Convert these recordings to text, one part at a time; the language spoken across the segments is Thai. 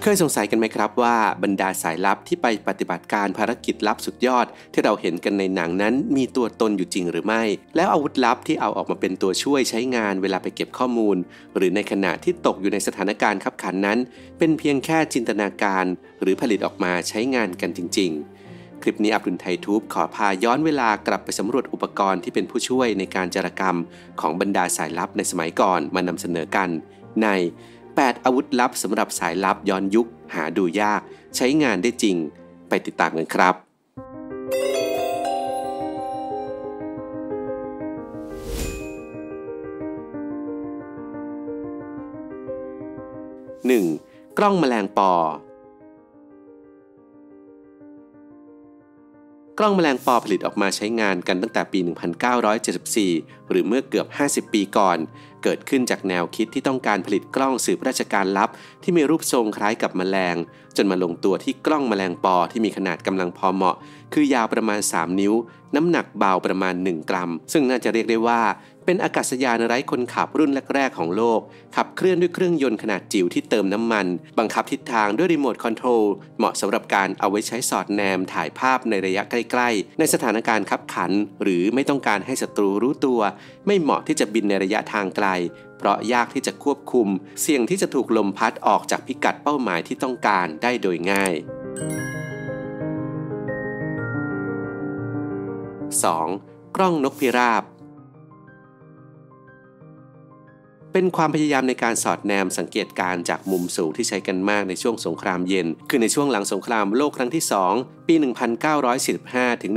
เคยสงสัยกันไหมครับว่าบรรดาสายลับที่ไปปฏิบัติการภารกิจลับสุดยอดที่เราเห็นกันในหนังนั้นมีตัวตนอยู่จริงหรือไม่แล้วอาวุธลับที่เอาออกมาเป็นตัวช่วยใช้งานเวลาไปเก็บข้อมูลหรือในขณะที่ตกอยู่ในสถานการณ์คับขันนั้นเป็นเพียงแค่จินตนาการหรือผลิตออกมาใช้งานกันจริงๆคลิปนี้อับดุลไททูบขอพาย้อนเวลากลับไปสำรวจอุปกรณ์ที่เป็นผู้ช่วยในการจารกรรมของบรรดาสายลับในสมัยก่อนมานำเสนอกันใน8อาวุธลับสำหรับสายลับย้อนยุคหาดูยากใช้งานได้จริงไปติดตามกันครับ 1. กล้องแมลงปอกล้องแมลงปอผลิตออกมาใช้งานกันตั้งแต่ปี 1974 หรือเมื่อเกือบ 50 ปีก่อนเกิดขึ้นจากแนวคิดที่ต้องการผลิตกล้องสืบราชการลับที่มีรูปทรงคล้ายกับแมลงจนมาลงตัวที่กล้องแมลงปอที่มีขนาดกำลังพอเหมาะคือยาวประมาณ 3 นิ้วน้ำหนักเบาประมาณ 1 กรัมซึ่งน่าจะเรียกได้ว่าเป็นอากาศยานไร้คนขับรุ่นแรกๆของโลกขับเคลื่อนด้วยเครื่องยนต์ขนาดจิ๋วที่เติมน้ำมันบังคับทิศทางด้วยรีโมทคอนโทรลเหมาะสำหรับการเอาไว้ใช้สอดแนมถ่ายภาพในระยะใกล้ๆในสถานการณ์คับขันหรือไม่ต้องการให้ศัตรูรู้ตัวไม่เหมาะที่จะบินในระยะทางไกลเพราะยากที่จะควบคุมเสี่ยงที่จะถูกลมพัดออกจากพิกัดเป้าหมายที่ต้องการได้โดยง่าย 2. กล้องนกพิราบเป็นความพยายามในการสอดแนมสังเกตการจากมุมสูงที่ใช้กันมากในช่วงสงครามเย็นคือในช่วงหลังสงครามโลกครั้งที่2ปี 1945 ถึง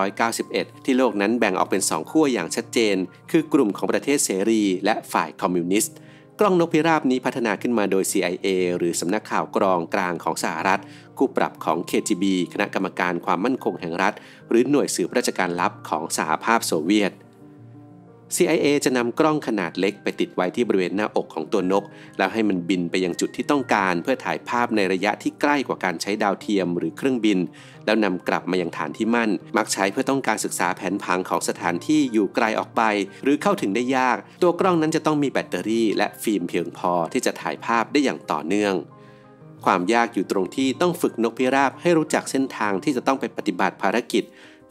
1991 ที่โลกนั้นแบ่งออกเป็น2ขั้วอย่างชัดเจนคือกลุ่มของประเทศเสรีและฝ่ายคอมมิวนิสต์กล้องนกพิราบนี้พัฒนาขึ้นมาโดย CIA หรือสำนักข่าวกรองกลางของสหรัฐคู่ปรับของ KGB คณะกรรมการความมั่นคงแห่งรัฐหรือหน่วยสืบราชการลับของสหภาพโซเวียตCIA จะนำกล้องขนาดเล็กไปติดไว้ที่บริเวณหน้าอกของตัวนกแล้วให้มันบินไปยังจุดที่ต้องการเพื่อถ่ายภาพในระยะที่ใกล้กว่าการใช้ดาวเทียมหรือเครื่องบินแล้วนำกลับมายังฐานที่มั่นมักใช้เพื่อต้องการศึกษาแผนผังของสถานที่อยู่ไกลออกไปหรือเข้าถึงได้ยากตัวกล้องนั้นจะต้องมีแบตเตอรี่และฟิล์มเพียงพอที่จะถ่ายภาพได้อย่างต่อเนื่องความยากอยู่ตรงที่ต้องฝึกนกพิราบให้รู้จักเส้นทางที่จะต้องไปปฏิบัติภารกิจ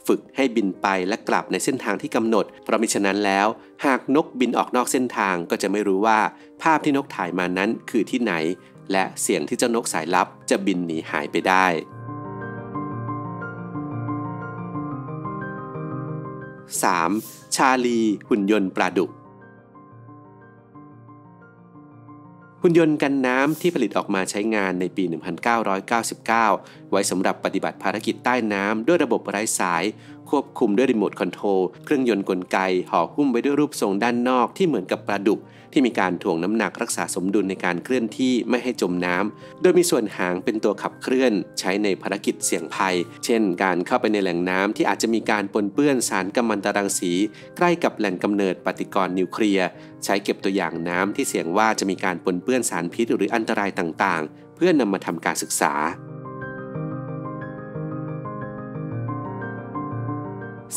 ฝึกให้บินไปและกลับในเส้นทางที่กำหนดเพราะมิฉะนั้นแล้วหากนกบินออกนอกเส้นทางก็จะไม่รู้ว่าภาพที่นกถ่ายมานั้นคือที่ไหนและเสี่ยงที่เจ้านกสายลับจะบินหนีหายไปได้ 3. ชาลีหุ่นยนต์ปลาดุกหุ่นยนต์กันน้ำที่ผลิตออกมาใช้งานในปี 1999 ไว้สำหรับปฏิบัติภารกิจใต้น้ำด้วยระบบไร้สายควบคุมด้วยรีโมทคอนโทรลเครื่องยนต์กลไกห่อหุ้มไว้ด้วยรูปทรงด้านนอกที่เหมือนกับปลาดุกที่มีการถ่วงน้ำหนักรักษาสมดุลในการเคลื่อนที่ไม่ให้จมน้ำโดยมีส่วนหางเป็นตัวขับเคลื่อนใช้ในภารกิจเสี่ยงภัยเช่นการเข้าไปในแหล่งน้ำที่อาจจะมีการปนเปื้อนสารกัมมันตรังสีใกล้กับแหล่งกำเนิดปฏิกรณ์นิวเคลียร์ใช้เก็บตัวอย่างน้ำที่เสี่ยงว่าจะมีการปนเปื้อนสารพิษหรืออันตรายต่างๆเพื่อนำมาทำการศึกษา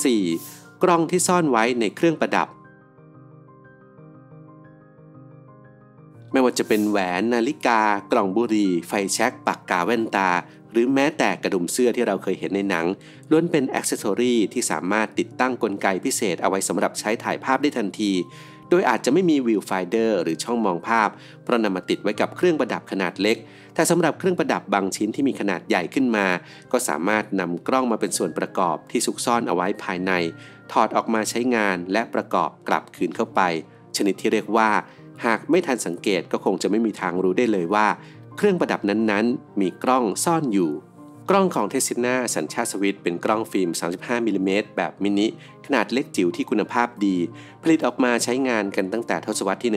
4. กล้องที่ซ่อนไว้ในเครื่องประดับไม่ว่าจะเป็นแหวนนาฬิกากล่องบุหรี่ไฟแช็กปากกาแว่นตาหรือแม้แต่กระดุมเสื้อที่เราเคยเห็นในหนังล้วนเป็นแอ็กเซสซอรีที่สามารถติดตั้งกลไกพิเศษเอาไว้สำหรับใช้ถ่ายภาพได้ทันทีโดยอาจจะไม่มีวิวไฟเดอร์หรือช่องมองภาพเพราะนำมาติดไว้กับเครื่องประดับขนาดเล็กแต่สำหรับเครื่องประดับบางชิ้นที่มีขนาดใหญ่ขึ้นมาก็สามารถนำกล้องมาเป็นส่วนประกอบที่ซุกซ่อนเอาไว้ภายในถอดออกมาใช้งานและประกอบกลับคืนเข้าไปชนิดที่เรียกว่าหากไม่ทันสังเกตก็คงจะไม่มีทางรู้ได้เลยว่าเครื่องประดับนั้นๆมีกล้องซ่อนอยู่กล้องของเทสซิน่าสัญชาติสวิสเป็นกล้องฟิล์ม 35 มิลลิเมตรแบบมินิขนาดเล็กจิ๋วที่คุณภาพดีผลิตออกมาใช้งานกันตั้งแต่ทศวรรษที่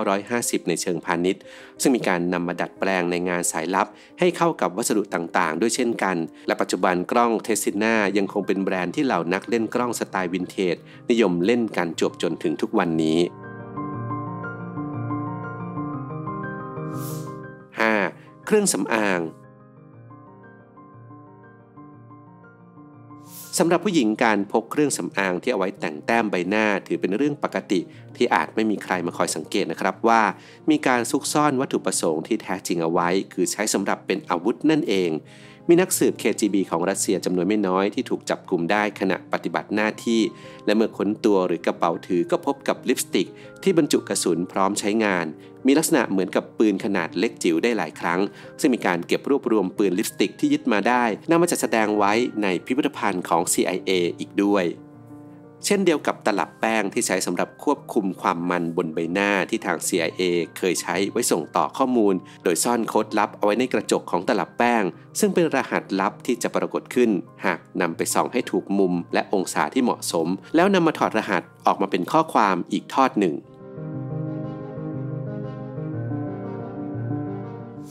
1950 ในเชิงพาณิชย์ซึ่งมีการนำมาดัดแปลงในงานสายลับให้เข้ากับวัสดุต่างๆด้วยเช่นกันและปัจจุบันกล้องเทสซิน่ายังคงเป็นแบรนด์ที่เหล่านักเล่นกล้องสไตล์วินเทจนิยมเล่นกันจวบจนถึงทุกวันนี้ 5. เครื่องสำอาง สำหรับผู้หญิงการพกเครื่องสำอางที่เอาไว้แต่งแต้มใบหน้าถือเป็นเรื่องปกติที่อาจไม่มีใครมาคอยสังเกตนะครับว่ามีการซุกซ่อนวัตถุประสงค์ที่แท้จริงเอาไว้คือใช้สำหรับเป็นอาวุธนั่นเองมีนักสืบ KGB ของรัสเซียจำนวนไม่น้อยที่ถูกจับกุมได้ขณะปฏิบัติหน้าที่และเมื่อค้นตัวหรือกระเป๋าถือก็พบกับลิปสติกที่บรรจุกระสุนพร้อมใช้งานมีลักษณะเหมือนกับปืนขนาดเล็กจิ๋วได้หลายครั้งซึ่งมีการเก็บรวบรวมปืนลิปสติกที่ยึดมาได้นำมาจัดแสดงไว้ในพิพิธภัณฑ์ของ CIA อีกด้วยเช่นเดียวกับตลับแป้งที่ใช้สำหรับควบคุมความมันบนใบหน้าที่ทาง CIA เคยใช้ไว้ส่งต่อข้อมูลโดยซ่อนโค้ดลับเอาไว้ในกระจกของตลับแป้งซึ่งเป็นรหัสลับที่จะปรากฏขึ้นหากนำไปส่องให้ถูกมุมและองศาที่เหมาะสมแล้วนำมาถอดรหัสออกมาเป็นข้อความอีกทอดหนึ่ง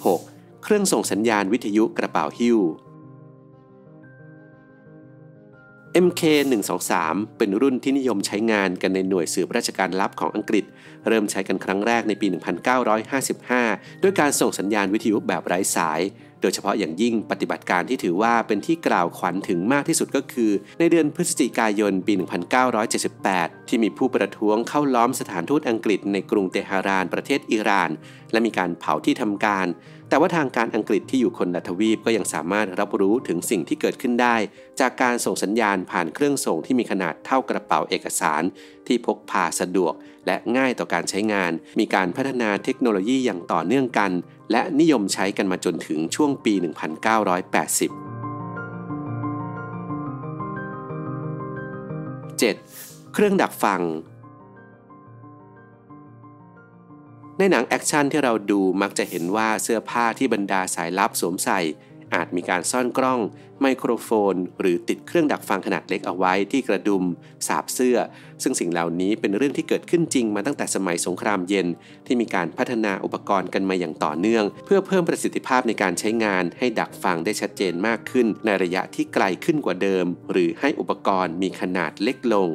6. เครื่องส่งสัญญาณวิทยุกระเป๋าหิ้วMK123 เป็นรุ่นที่นิยมใช้งานกันในหน่วยสืบราชการลับของอังกฤษเริ่มใช้กันครั้งแรกในปี 1955 ด้วยการส่งสัญญาณวิทยุแบบไร้สายโดยเฉพาะอย่างยิ่งปฏิบัติการที่ถือว่าเป็นที่กล่าวขวัญถึงมากที่สุดก็คือในเดือนพฤศจิกายนปี 1978 ที่มีผู้ประท้วงเข้าล้อมสถานทูตอังกฤษในกรุงเตหะรานประเทศอิหร่านและมีการเผาที่ทำการแต่ว่าทางการอังกฤษที่อยู่คนละทวีปก็ยังสามารถรับรู้ถึงสิ่งที่เกิดขึ้นได้จากการส่งสัญญาณผ่านเครื่องส่งที่มีขนาดเท่ากระเป๋าเอกสารที่พกพาสะดวกและง่ายต่อการใช้งานมีการพัฒนาเทคโนโลยีอย่างต่อเนื่องกันและนิยมใช้กันมาจนถึงช่วงปี 1980 7. เครื่องดักฟังในหนังแอคชั่นที่เราดูมักจะเห็นว่าเสื้อผ้าที่บรรดาสายลับสวมใส่อาจมีการซ่อนกล้องไมโครโฟนหรือติดเครื่องดักฟังขนาดเล็กเอาไว้ที่กระดุมสาบเสื้อซึ่งสิ่งเหล่านี้เป็นเรื่องที่เกิดขึ้นจริงมาตั้งแต่สมัยสงครามเย็นที่มีการพัฒนาอุปกรณ์กันมาอย่างต่อเนื่องเพื่อเพิ่มประสิทธิภาพในการใช้งานให้ดักฟังได้ชัดเจนมากขึ้นในระยะที่ไกลขึ้นกว่าเดิมหรือให้อุปกรณ์มีขนาดเล็กลง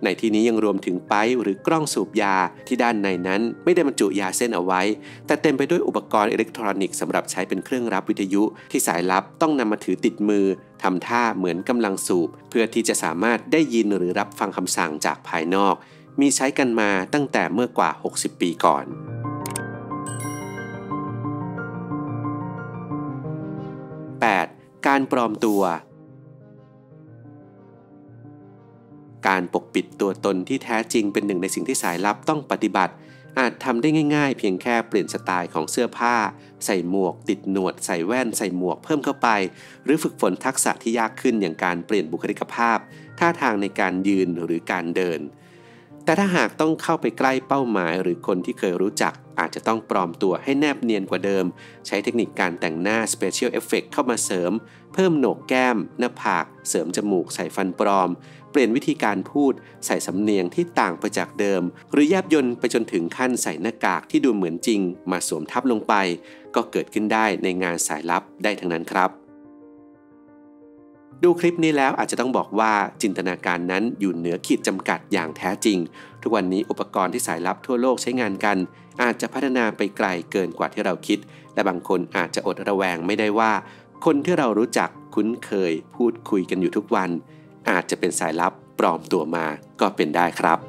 ในที่นี้ยังรวมถึงไป๊หรือกล้องสูบยาที่ด้านในนั้นไม่ได้บรรจุยาเส้นเอาไว้แต่เต็มไปด้วยอุปกรณ์อิเล็กทรอนิกส์สำหรับใช้เป็นเครื่องรับวิทยุที่สายลับต้องนำมาถือติดมือทำท่าเหมือนกำลังสูบเพื่อที่จะสามารถได้ยินหรือรับฟังคำสั่งจากภายนอกมีใช้กันมาตั้งแต่เมื่อกว่า60ปีก่อน 8. การปลอมตัวการปกปิดตัวตนที่แท้จริงเป็นหนึ่งในสิ่งที่สายลับต้องปฏิบัติอาจทำได้ง่ายๆเพียงแค่เปลี่ยนสไตล์ของเสื้อผ้าใส่หมวกติดหนวดใส่แว่นใส่หมวกเพิ่มเข้าไปหรือฝึกฝนทักษะที่ยากขึ้นอย่างการเปลี่ยนบุคลิกภาพท่าทางในการยืนหรือการเดินแต่ถ้าหากต้องเข้าไปใกล้เป้าหมายหรือคนที่เคยรู้จักอาจจะต้องปลอมตัวให้แนบเนียนกว่าเดิมใช้เทคนิคการแต่งหน้า Special Effect เข้ามาเสริมเพิ่มโหนกแก้มหน้าผากเสริมจมูกใส่ฟันปลอมเปลี่ยนวิธีการพูดใส่สำเนียงที่ต่างไปจากเดิมหรือแยบยลไปจนถึงขั้นใส่หน้ากากที่ดูเหมือนจริงมาสวมทับลงไปก็เกิดขึ้นได้ในงานสายลับได้ทั้งนั้นครับดูคลิปนี้แล้วอาจจะต้องบอกว่าจินตนาการนั้นอยู่เหนือขีดจำกัดอย่างแท้จริงทุกวันนี้อุปกรณ์ที่สายลับทั่วโลกใช้งานกันอาจจะพัฒนาไปไกลเกินกว่าที่เราคิดและบางคนอาจจะอดระแวงไม่ได้ว่าคนที่เรารู้จักคุ้นเคยพูดคุยกันอยู่ทุกวันอาจจะเป็นสายลับปลอมตัวมาก็เป็นได้ครับ